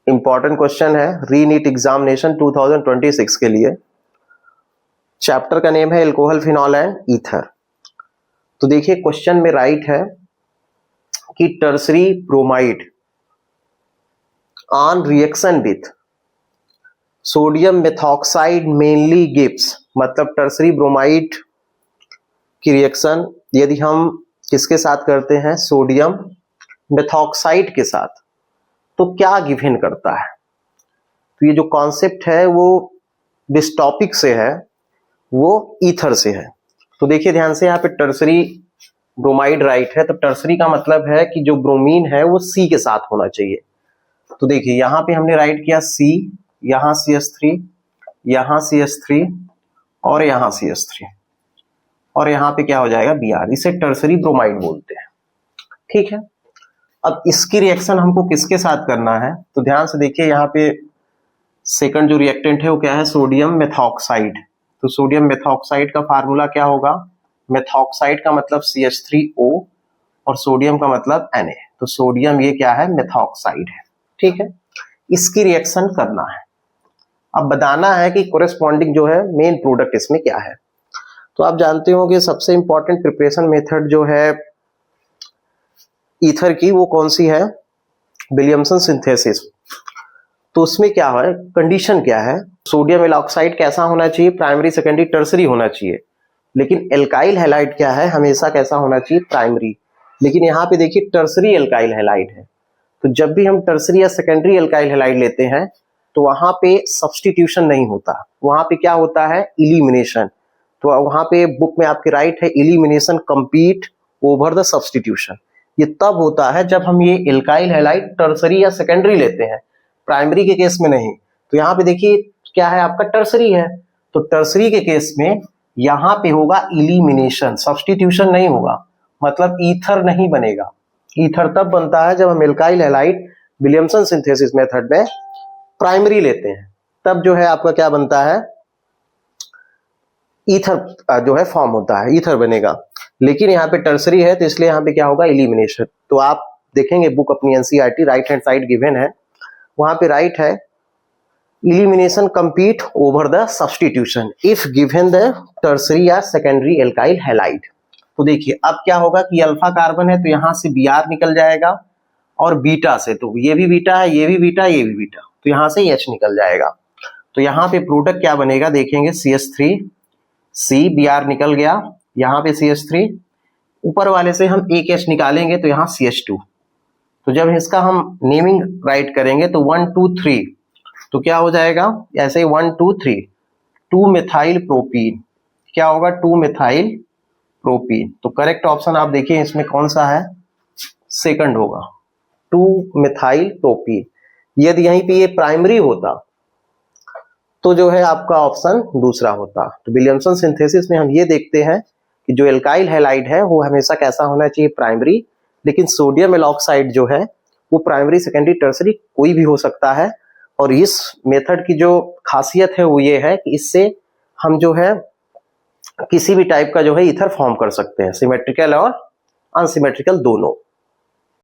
Important question है री NEET examination 2026 के लिए। चैप्टर का नेम है एल्कोहल, फिनॉल एंड ईथर। तो देखिए क्वेश्चन में राइट है कि tertiary bromide on reaction with sodium methoxide mainly gives, मतलब टर्सरी ब्रोमाइड की रिएक्शन यदि हम किसके साथ करते हैं, सोडियम मेथॉक्साइड के साथ, तो क्या गिवन करता है। तो ये जो कॉन्सेप्ट है वो जिस टॉपिक से है वो ईथर से है। तो देखिए ध्यान से, यहाँ पे टर्सरी ब्रोमाइड राइट है, तो टर्सरी का मतलब है कि जो ब्रोमीन है वो सी के साथ होना चाहिए। तो देखिए यहाँ पे हमने राइट किया सी, यहाँ CH3, यहाँ CH3 और यहाँ CH3, और यहाँ पे क्या हो जाएगा Br। इसे टर्सरी ब्रोमाइड बोलते हैं, ठीक है। अब इसकी रिएक्शन हमको किसके साथ करना है, तो ध्यान से देखिए यहाँ पे सेकंड जो रिएक्टेंट है वो क्या है, सोडियम मेथॉक्साइड। तो सोडियम मेथॉक्साइड का फार्मूला क्या होगा, मेथॉक्साइड का मतलब CH3O और सोडियम का मतलब Na। तो सोडियम ये क्या है, मेथॉक्साइड है, ठीक है। इसकी रिएक्शन करना है। अब बताना है कि कोरेस्पॉन्डिंग जो है मेन प्रोडक्ट इसमें क्या है। तो आप जानते हो कि सबसे इंपॉर्टेंट प्रिपरेशन मेथड जो है ईथर की वो कौन सी है, विलियमसन सिंथेसिस। तो उसमें क्या है, कंडीशन क्या है, सोडियम एलॉक्साइड कैसा होना चाहिए, प्राइमरी सेकेंडरी टर्सरी होना चाहिए। लेकिन एल्काइल हैलाइड क्या है, हमेशा कैसा होना चाहिए, प्राइमरी। लेकिन यहाँ पे देखिए टर्सरी एल्काइल हैलाइड है। तो जब भी हम टर्सरी या सेकेंडरी एल्काइल हैलाइड लेते हैं तो वहां पे सब्स्टिट्यूशन नहीं होता, वहां पे क्या होता है, इलिमिनेशन। तो वहां पे बुक में आपके राइट है elimination complete over the substitution. ये तब होता है जब हम ये एल्काइल हैलाइड टर्सरी या सेकेंडरी लेते हैं, प्राइमरी के केस में नहीं। तो यहाँ पे देखिए क्या है, आपका टर्सरी है, तो टर्सरी के केस में यहाँ पे होगा इलिमिनेशन, सब्स्टिट्यूशन नहीं होगा, मतलब ईथर नहीं बनेगा। ईथर तब बनता है जब हम alkyl halide Williamson synthesis method में प्राइमरी लेते हैं, तब जो है आपका क्या बनता है, ईथर जो है फॉर्म होता है, ईथर बनेगा। लेकिन यहाँ पे टर्सरी है तो इसलिए यहाँ पे क्या होगा, इलिमिनेशन। तो आप देखेंगे बुक अपनी NCERT right hand side given है, वहां पे राइट है elimination complete over the substitution if given the tertiary या सेकेंडरी एल्काइल हैलाइड। तो देखिए अब क्या होगा कि अल्फा कार्बन है तो यहाँ से Br निकल जाएगा, और बीटा से, तो ये भी बीटा है, ये भी बीटा, ये भी बीटा, तो यहाँ से H निकल जाएगा। तो यहाँ पे प्रोडक्ट क्या बनेगा, देखेंगे CH3 C, Br निकल गया, यहाँ पे CH3, ऊपर वाले से हम एक H निकालेंगे तो यहाँ CH2। तो जब इसका हम नेमिंग राइट करेंगे तो 1 2 3, तो क्या हो जाएगा, ऐसे 1 2 3, 2 मिथाइल प्रोपीन, क्या होगा, 2 मिथाइल प्रोपीन। तो करेक्ट ऑप्शन आप देखिए इसमें कौन सा है, सेकंड होगा, 2 मिथाइल प्रोपीन। यदि यहीं पे ये प्राइमरी होता तो जो है आपका ऑप्शन दूसरा होता। तो विलियमसन सिंथेसिस में हम ये देखते हैं कि जो एल्काइल हैलाइड है वो हमेशा कैसा होना चाहिए, प्राइमरी। लेकिन सोडियम एलॉक्साइड जो है वो प्राइमरी सेकेंडरी टर्सरी कोई भी हो सकता है। और इस मेथड की जो खासियत है वो ये है कि इससे हम जो है किसी भी टाइप का जो है ईथर फॉर्म कर सकते हैं, सिमेट्रिकल और अनसिमेट्रिकल दोनों।